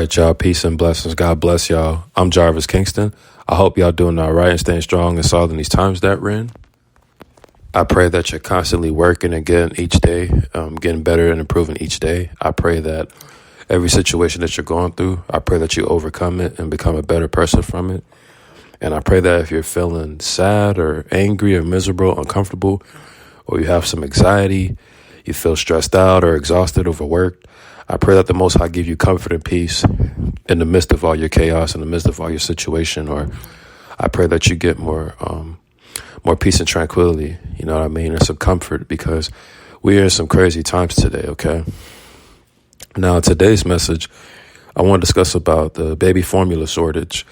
right, y'all. Peace and blessings. God bless y'all. I'm Jarvis Kingston. I hope y'all doing all right and staying strong and solid in these times that we're in. I pray that you're constantly working and getting each day, getting better and improving each day. I pray that every situation that you're going through, I pray that you overcome it and become a better person from it. And I pray that if you're feeling sad or angry or miserable, uncomfortable, or you have some anxiety, you feel stressed out or exhausted, overworked, I pray that the Most High give you comfort and peace in the midst of all your chaos, in the midst of all your situation. Or I pray that you get more peace and tranquility, you know what I mean, and some comfort, because we're in some crazy times today, okay? Now, today's message, I want to discuss about the baby formula shortage,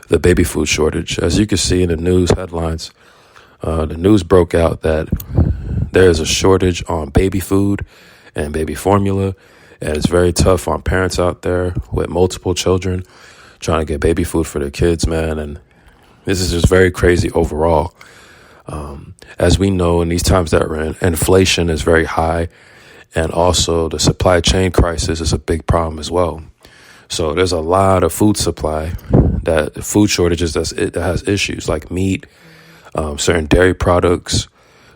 the baby food shortage. As you can see in the news headlines, the news broke out that there is a shortage on baby food and baby formula, and it's very tough on parents out there with multiple children trying to get baby food for their kids, man, and this is just very crazy overall. As we know, in these times that we're in, inflation is very high, and also the supply chain crisis is a big problem as well. So there's a lot of food supply, that food shortages that has issues like meat, certain dairy products,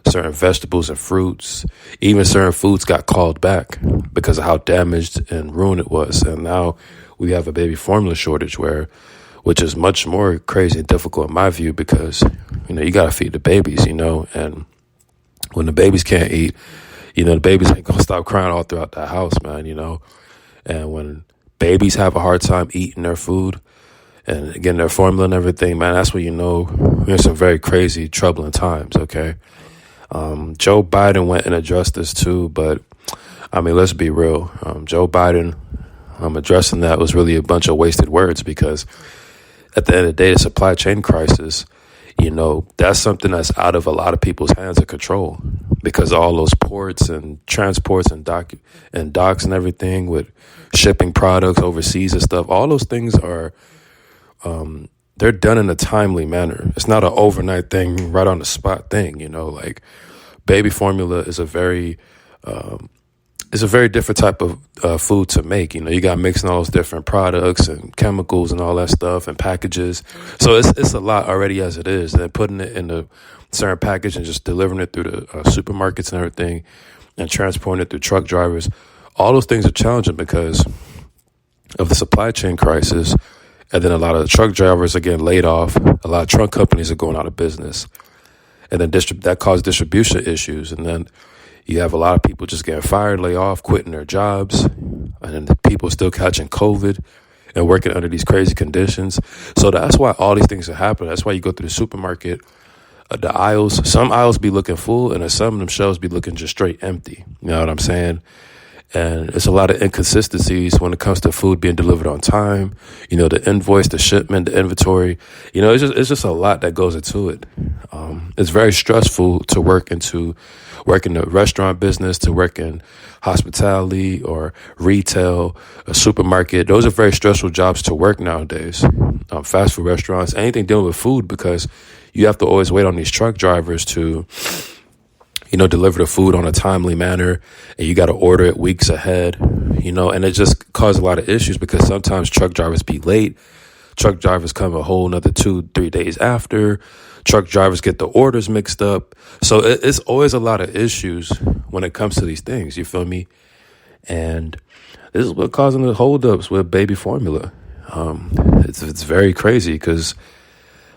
certain vegetables and fruits. Even certain foods got called back because of how damaged and ruined it was. And now we have a baby formula shortage, which is much more crazy and difficult in my view, because, you know, you got to feed the babies, you know, and when the babies can't eat, you know, the babies ain't going to stop crying all throughout the house, man, you know. And when babies have a hard time eating their food and getting their formula and everything, man, that's when you know we're in some very crazy, troubling times, okay? Joe Biden went and addressed this too, but, I mean, let's be real. Joe Biden addressing that was really a bunch of wasted words, because at the end of the day, the supply chain crisis, you know, that's something that's out of a lot of people's hands and control, because all those ports and transports and docks and everything with shipping products overseas and stuff, all those things are, they're done in a timely manner. It's not an overnight thing, right on the spot thing, you know, like baby formula is a very different type of food to make. You know, you got mixing all those different products and chemicals and all that stuff and packages. So it's a lot already as it is. And then putting it in a certain package and just delivering it through the supermarkets and everything and transporting it through truck drivers. All those things are challenging because of the supply chain crisis. And then a lot of the truck drivers are getting laid off. A lot of truck companies are going out of business. And then that caused distribution issues. And then you have a lot of people just getting fired, lay off, quitting their jobs. And then the people still catching COVID and working under these crazy conditions. So that's why all these things are happening. That's why you go through the supermarket, the aisles. Some aisles be looking full, and then some of them shelves be looking just straight empty. You know what I'm saying? And it's a lot of inconsistencies when it comes to food being delivered on time. You know, the invoice, the shipment, the inventory. You know, it's just a lot that goes into it. It's very stressful to work in the restaurant business, to work in hospitality or retail, a supermarket. Those are very stressful jobs to work nowadays. Fast food restaurants, anything dealing with food, because you have to always wait on these truck drivers to, you know, deliver the food on a timely manner, and you got to order it weeks ahead, you know, and it just caused a lot of issues because sometimes truck drivers be late. Truck drivers come a whole another 2-3 days after. Truck drivers get the orders mixed up. So it's always a lot of issues when it comes to these things, you feel me? And this is what causing the holdups with baby formula. It's very crazy because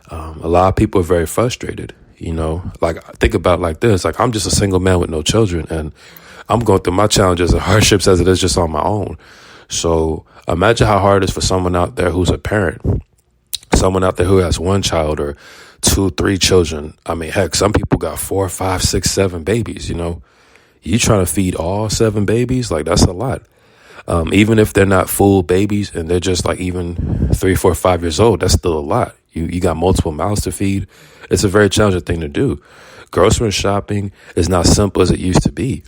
a lot of people are very frustrated. You know, like, think about it like this. Like, I'm just a single man with no children, and I'm going through my challenges and hardships as it is just on my own. So imagine how hard it is for someone out there who's a parent, someone out there who has one child or 2-3 children. I mean, heck, some people got 4, 5, 6, 7 babies, you know. You trying to feed all 7 babies? Like, that's a lot. Even if they're not full babies and they're just like even 3, 4, 5 years old, that's still a lot. You got multiple mouths to feed. It's a very challenging thing to do. Grocery shopping is not simple as it used to be.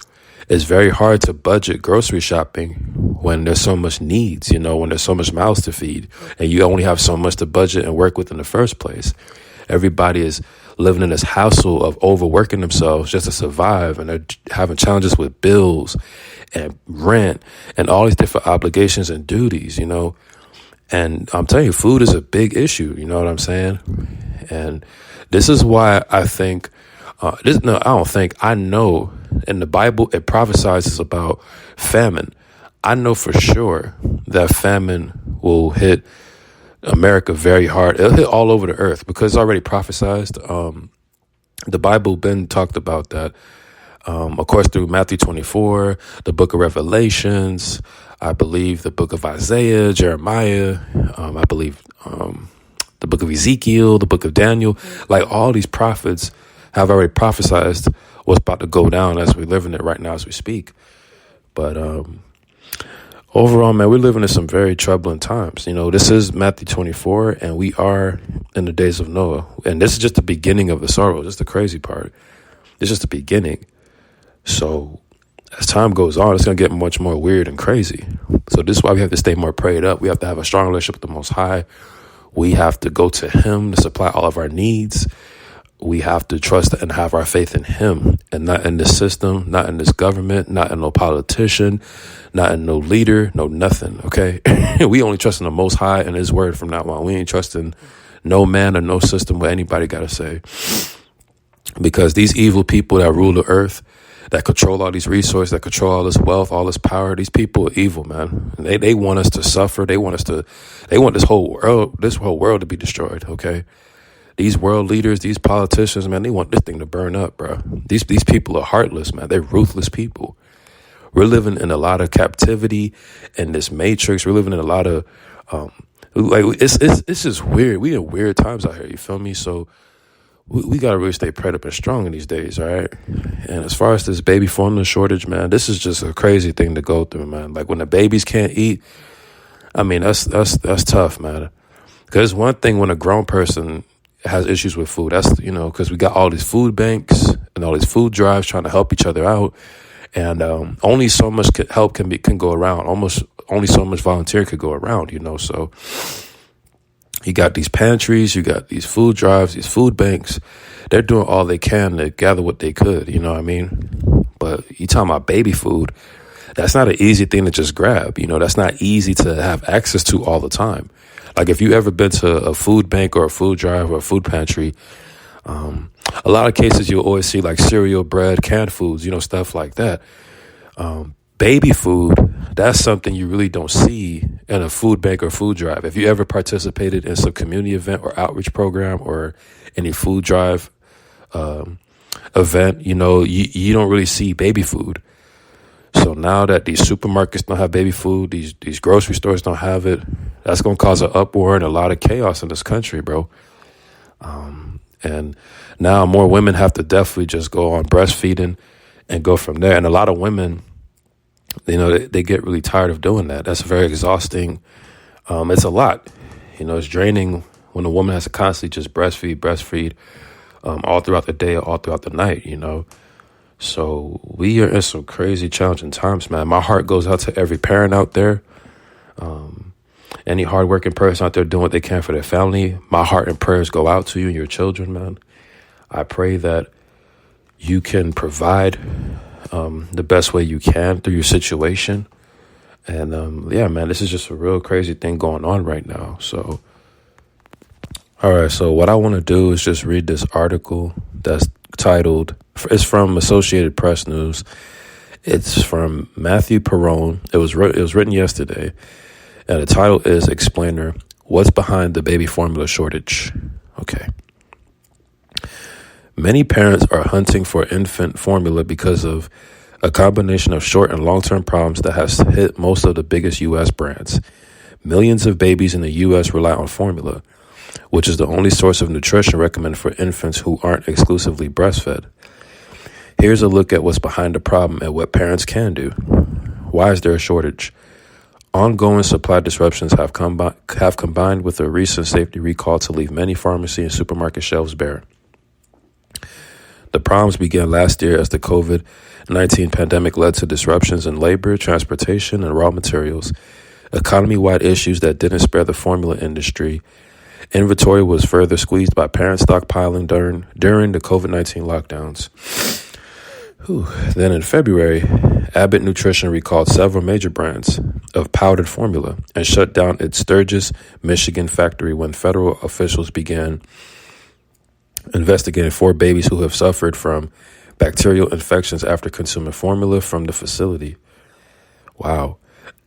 It's very hard to budget grocery shopping when there's so much needs, you know, when there's so much mouths to feed, and you only have so much to budget and work with in the first place. Everybody is living in this hassle of overworking themselves just to survive, and they're having challenges with bills and rent and all these different obligations and duties, you know. And I'm telling you, food is a big issue. You know what I'm saying? And this is why I think, I know in the Bible, it prophesies about famine. I know for sure that famine will hit America very hard. It'll hit all over the earth because it's already prophesied. The Bible been talked about that. Of course, through Matthew 24, the book of Revelations, I believe the book of Isaiah, Jeremiah, I believe the book of Ezekiel, the book of Daniel, like all these prophets have already prophesied what's about to go down as we live in it right now as we speak. But overall, man, we're living in some very troubling times. You know, this is Matthew 24, and we are in the days of Noah. And this is just the beginning of the sorrow. This is the crazy part. It's just the beginning. So as time goes on, it's going to get much more weird and crazy. So this is why we have to stay more prayed up. We have to have a strong relationship with the Most High. We have to go to Him to supply all of our needs. We have to trust and have our faith in Him and not in this system, not in this government, not in no politician, not in no leader, no nothing, okay? We only trust in the Most High and His word from now on. We ain't trusting no man or no system, what anybody got to say. Because these evil people that rule the earth, that control all these resources, that control all this wealth, all this power, these people are evil, man. And they want us to suffer. They want this whole world to be destroyed, okay? These world leaders, these politicians, man, they want this thing to burn up, bro. These people are heartless, man. They're ruthless people. We're living in a lot of captivity in this matrix. We're living in a lot of, it's just weird. We in weird times out here, you feel me? So we got to really stay prayed up and strong in these days, all right? And as far as this baby formula shortage, man, this is just a crazy thing to go through, man. Like when the babies can't eat, I mean, that's tough, man. Because one thing when a grown person has issues with food, that's, you know, because we got all these food banks and all these food drives trying to help each other out. And only so much help can go around. Almost only so much volunteer could go around, you know, so you got these pantries, you got these food drives, these food banks. They're doing all they can to gather what they could, you know what I mean? But you talking about baby food, that's not an easy thing to just grab. You know, that's not easy to have access to all the time. Like if you ever been to a food bank or a food drive or a food pantry, a lot of cases you'll always see like cereal, bread, canned foods, you know, stuff like that. Baby food, that's something you really don't see in a food bank or food drive. If you ever participated in some community event or outreach program or any food drive event, you know, you don't really see baby food. So now that these supermarkets don't have baby food, these grocery stores don't have it, that's going to cause an uproar and a lot of chaos in this country, bro. And now more women have to definitely just go on breastfeeding and go from there. And a lot of women, you know, they get really tired of doing that. That's very exhausting. It's a lot. You know, it's draining when a woman has to constantly just breastfeed all throughout the day, all throughout the night, you know. So we are in some crazy, challenging times, man. My heart goes out to every parent out there. Any hardworking person out there doing what they can for their family. My heart and prayers go out to you and your children, man. I pray that you can provide the best way you can through your situation. And yeah, man, this is just a real crazy thing going on right now. So, all right. So what I want to do is just read this article that's titled, it's from Associated Press News. It's from Matthew Perrone. It was written yesterday. And the title is Explainer, What's Behind the Baby Formula Shortage? Okay. Many parents are hunting for infant formula because of a combination of short and long-term problems that has hit most of the biggest U.S. brands. Millions of babies in the U.S. rely on formula, which is the only source of nutrition recommended for infants who aren't exclusively breastfed. Here's a look at what's behind the problem and what parents can do. Why is there a shortage? Ongoing supply disruptions have combined with a recent safety recall to leave many pharmacy and supermarket shelves bare. The problems began last year as the COVID-19 pandemic led to disruptions in labor, transportation, and raw materials, economy-wide issues that didn't spare the formula industry. Inventory was further squeezed by parent stockpiling during the COVID-19 lockdowns. Then in February, Abbott Nutrition recalled several major brands of powdered formula and shut down its Sturgis, Michigan factory when federal officials began investigating 4 babies who have suffered from bacterial infections after consuming formula from the facility. Wow.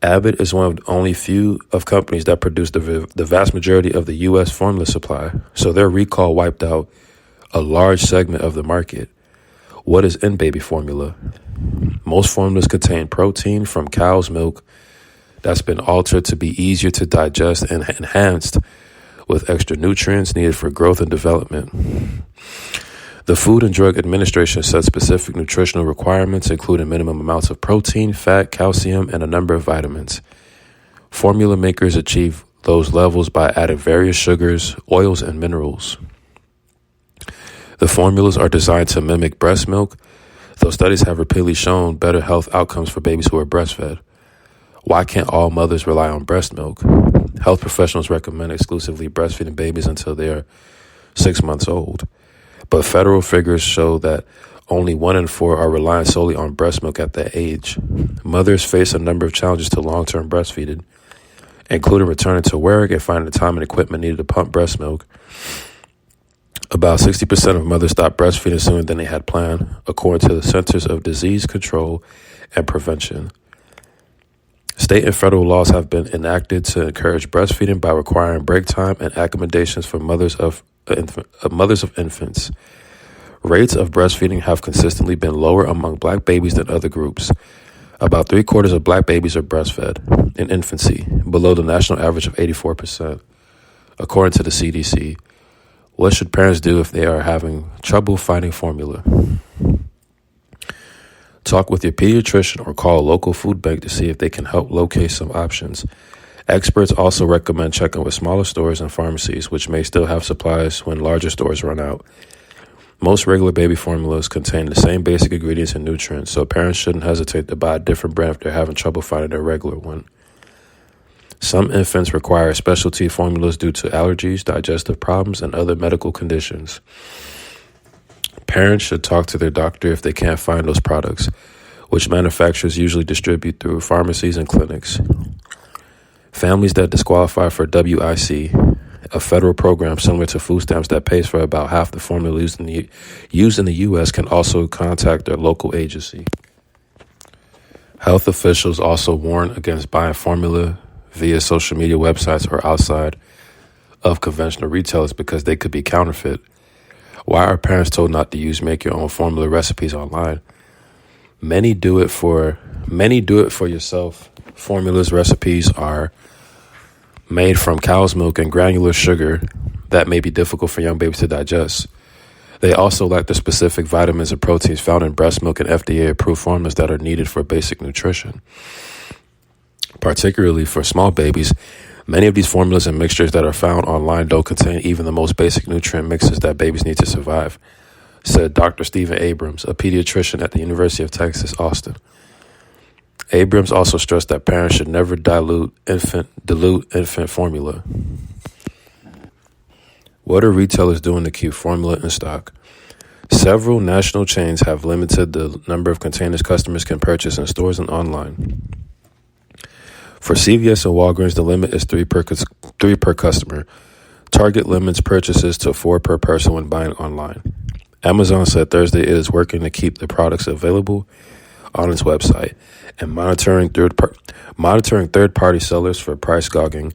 Abbott is one of the only few of companies that produce the vast majority of the U.S. formula supply, so their recall wiped out a large segment of the market. What is in baby formula? Most formulas contain protein from cow's milk that's been altered to be easier to digest and enhanced with extra nutrients needed for growth and development. The Food and Drug Administration sets specific nutritional requirements, including minimum amounts of protein, fat, calcium, and a number of vitamins. Formula makers achieve those levels by adding various sugars, oils, and minerals. The formulas are designed to mimic breast milk, though studies have repeatedly shown better health outcomes for babies who are breastfed. Why can't all mothers rely on breast milk? Health professionals recommend exclusively breastfeeding babies until they are 6 months old. But federal figures show that only 1 in 4 are relying solely on breast milk at that age. Mothers face a number of challenges to long-term breastfeeding, including returning to work and finding the time and equipment needed to pump breast milk. About 60% of mothers stop breastfeeding sooner than they had planned, according to the Centers of Disease Control and Prevention. State and federal laws have been enacted to encourage breastfeeding by requiring break time and accommodations for mothers of infants. Rates of breastfeeding have consistently been lower among black babies than other groups. About 3/4 of black babies are breastfed in infancy, below the national average of 84%, according to the CDC. What should parents do if they are having trouble finding formula? Talk with your pediatrician or call a local food bank to see if they can help locate some options. Experts also recommend checking with smaller stores and pharmacies, which may still have supplies when larger stores run out. Most regular baby formulas contain the same basic ingredients and nutrients, so parents shouldn't hesitate to buy a different brand if they're having trouble finding their regular one. Some infants require specialty formulas due to allergies, digestive problems, and other medical conditions. Parents should talk to their doctor if they can't find those products, which manufacturers usually distribute through pharmacies and clinics. Families that disqualify for WIC, a federal program similar to food stamps that pays for about half the formula used in the U.S., can also contact their local agency. Health officials also warn against buying formula via social media websites or outside of conventional retailers because they could be counterfeit. Why are parents told not to use make-your-own formula recipes online? Many do it for yourself. Formulas recipes are made from cow's milk and granular sugar that may be difficult for young babies to digest. They also lack the specific vitamins and proteins found in breast milk and FDA-approved formulas that are needed for basic nutrition. Particularly for small babies, many of these formulas and mixtures that are found online don't contain even the most basic nutrient mixes that babies need to survive, said Dr. Stephen Abrams, a pediatrician at the University of Texas, Austin. Abrams also stressed that parents should never dilute infant formula. What are retailers doing to keep formula in stock? Several national chains have limited the number of containers customers can purchase in stores and online. For CVS and Walgreens, the limit is 3 per customer. Target limits purchases to 4 per person when buying online. Amazon said Thursday it is working to keep the products available on its website and monitoring third-party sellers for price gouging.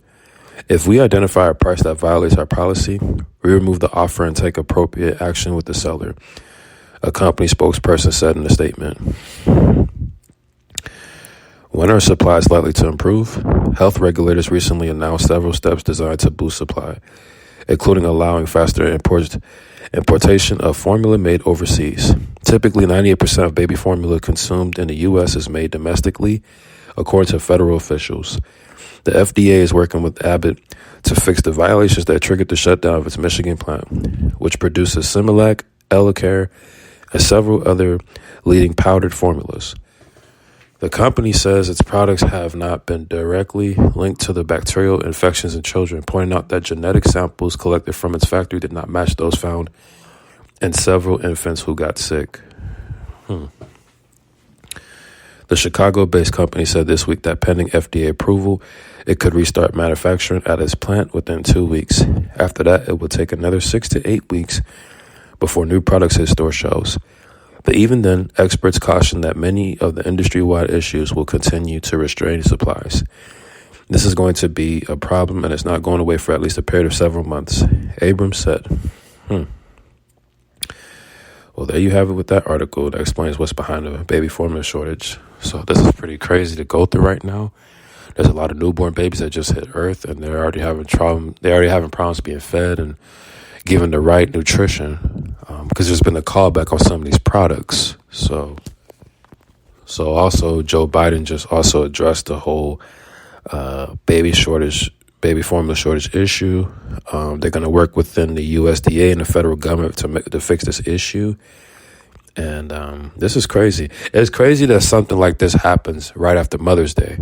If we identify a price that violates our policy, we remove the offer and take appropriate action with the seller, a company spokesperson said in a statement. When are supplies likely to improve? Health regulators recently announced several steps designed to boost supply, including allowing faster importation of formula made overseas. Typically, 98% of baby formula consumed in the U.S. is made domestically, according to federal officials. The FDA is working with Abbott to fix the violations that triggered the shutdown of its Michigan plant, which produces Similac, Elecare, and several other leading powdered formulas. The company says its products have not been directly linked to the bacterial infections in children, pointing out that genetic samples collected from its factory did not match those found in several infants who got sick. The Chicago-based company said this week that pending FDA approval, it could restart manufacturing at its plant within 2 weeks. After that, it will take another 6 to 8 weeks before new products hit store shelves. But even then, experts caution that many of the industry-wide issues will continue to restrain supplies. This is going to be a problem, and it's not going away for at least a period of several months, Abrams said. Well, there you have it with that article that explains what's behind the baby formula shortage. So this is pretty crazy to go through right now. There's a lot of newborn babies that just hit Earth, and they're already having problems being fed and given the right nutrition, because there's been a callback on some of these products. So also Joe Biden just also addressed the whole baby formula shortage issue. They're going to work within the USDA and the federal government to fix this issue. And this is crazy. It's crazy that something like this happens right after Mother's Day.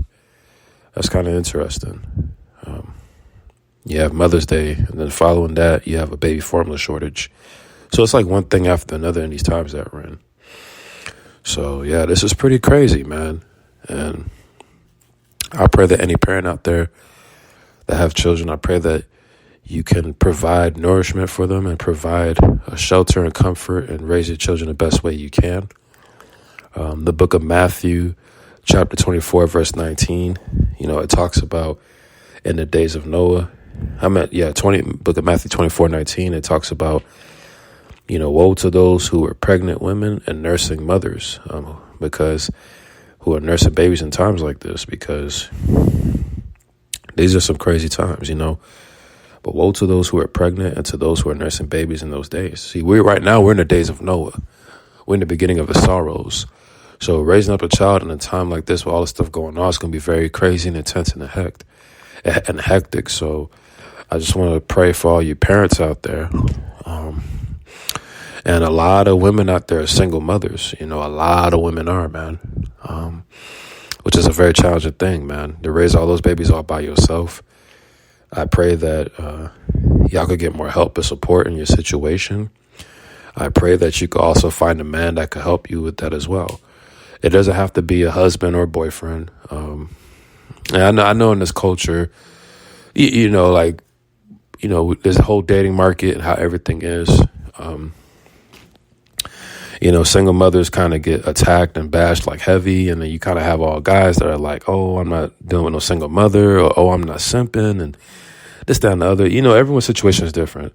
That's kind of interesting. You have Mother's Day, and then following that, you have a baby formula shortage. So it's like one thing after another in these times that we're in. So, yeah, this is pretty crazy, man. And I pray that any parent out there that have children, I pray that you can provide nourishment for them and provide a shelter and comfort and raise your children the best way you can. The book of Matthew, chapter 24, verse 19, it talks about in the days of Noah. Book of Matthew 24:19. It talks about, woe to those who are pregnant women and nursing mothers, because who are nursing babies in times like this, because these are some crazy times, But woe to those who are pregnant and to those who are nursing babies in those days. See, we're in the days of Noah. We're in the beginning of the sorrows. So raising up a child in a time like this with all this stuff going on, it's going to be very crazy and intense and hectic. So I just want to pray for all you parents out there. And a lot of women out there are single mothers. A lot of women are, man. Which is a very challenging thing, man, to raise all those babies all by yourself. I pray that y'all could get more help and support in your situation. I pray that you could also find a man that could help you with that as well. It doesn't have to be a husband or boyfriend. And I know in this culture, there's a whole dating market and how everything is. Single mothers kind of get attacked and bashed like heavy. And then you kind of have all guys that are like, oh, I'm not dealing with no single mother, or, oh, I'm not simping, and this, that, and the other. Everyone's situation is different.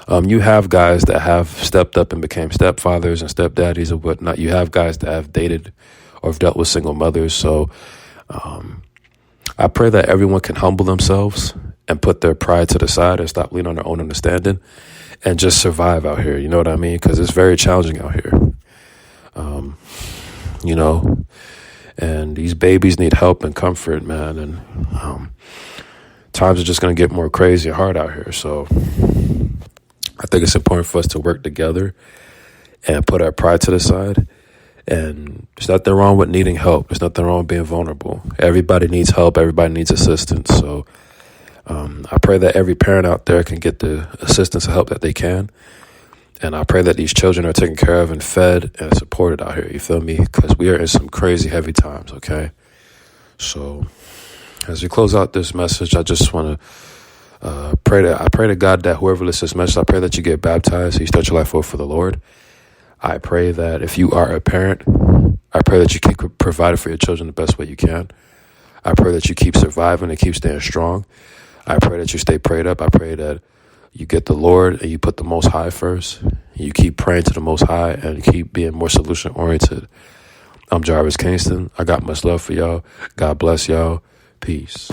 You have guys that have stepped up and became stepfathers and stepdaddies and whatnot. You have guys that have dated or have dealt with single mothers. So I pray that everyone can humble themselves and put their pride to the side and stop leaning on their own understanding and just survive out here. You know what I mean? Because it's very challenging out here. And these babies need help and comfort, man. And times are just going to get more crazy and hard out here. So I think it's important for us to work together and put our pride to the side. And there's nothing wrong with needing help. There's nothing wrong with being vulnerable. Everybody needs help. Everybody needs assistance. So I pray that every parent out there can get the assistance and help that they can. And I pray that these children are taken care of and fed and supported out here. You feel me? Because we are in some crazy heavy times, okay? So as we close out this message, I just want to pray to God that whoever listens to this message, I pray that you get baptized, so you start your life over for the Lord. I pray that if you are a parent, I pray that you keep providing for your children the best way you can. I pray that you keep surviving and keep staying strong. I pray that you stay prayed up. I pray that you get the Lord and you put the Most High first. You keep praying to the Most High and keep being more solution-oriented. I'm Jarvis Kingston. I got much love for y'all. God bless y'all. Peace.